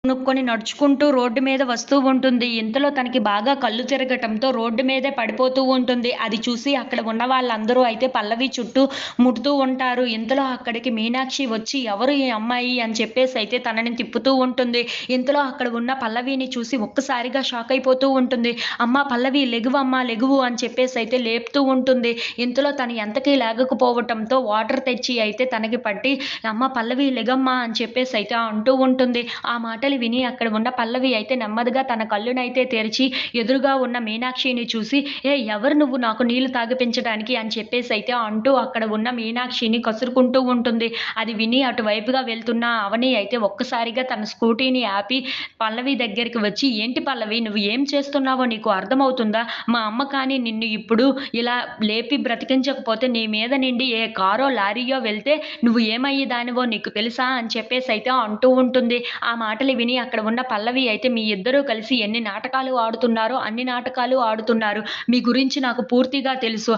కొనుక్కొని నడుచుకుంటూ రోడ్డు మీద వస్తూ ఉంటుంది. ఇంతలో తనకి బాగా కళ్ళు తిరగటంతో రోడ్డు మీదే పడిపోతూ ఉంటుంది. అది చూసి అక్కడ ఉన్న వాళ్ళందరూ అయితే పల్లవి చుట్టూ ముడుతూ ఉంటారు. ఇంతలో అక్కడికి మీనాక్షి వచ్చి ఎవరు ఈ అమ్మాయి అని చెప్పేసైతే తనని తిప్పుతూ ఉంటుంది. ఇంతలో అక్కడ ఉన్న పల్లవిని చూసి ఒక్కసారిగా షాక్ అయిపోతూ ఉంటుంది. "అమ్మా పల్లవి లెగువమ్మా లెగువు" అని చెప్పేసైతే లేపుతూ ఉంటుంది. ఇంతలో తను ఎంతకీ లేగకపోవటంతో వాటర్ తెచ్చి అయితే తనకి పట్టి, "అమ్మ పల్లవి లెగమ్మా" అని చెప్పేసైతే అంటూ ఉంటుంది. ఆ మాటలు విని అక్కడ ఉన్న పల్లవి అయితే నెమ్మదిగా తన కళ్ళునైతే తెరిచి ఎదురుగా ఉన్న మీనాక్షిని చూసి, ఎవరు నువ్వు నాకు నీళ్లు తాగిపించడానికి" అని చెప్పేసైతే అంటూ అక్కడ ఉన్న మీనాక్షిని కసురుకుంటూ ఉంటుంది. అది విని అటువైపుగా వెళ్తున్న అవని అయితే ఒక్కసారిగా తన స్కూటీని ఆపి పల్లవి దగ్గరికి వచ్చి, "ఏంటి పల్లవి నువ్వు ఏం చేస్తున్నావో నీకు అర్థమవుతుందా? మా అమ్మ కానీ నిన్ను ఇప్పుడు ఇలా లేపి బ్రతికించకపోతే నీ మీద నుండి ఏ కారో, లారీయో వెళ్తే నువ్వు ఏమయ్యేదానివో నీకు తెలుసా?" అని చెప్పేసైతే అంటూ ఉంటుంది. ఆ మాటలు విని అక్కడ ఉన్న పల్లవి అయితే, "మీ ఇద్దరూ కలిసి ఎన్ని నాటకాలు ఆడుతున్నారో అన్ని నాటకాలు ఆడుతున్నారు. మీ గురించి నాకు పూర్తిగా తెలుసు.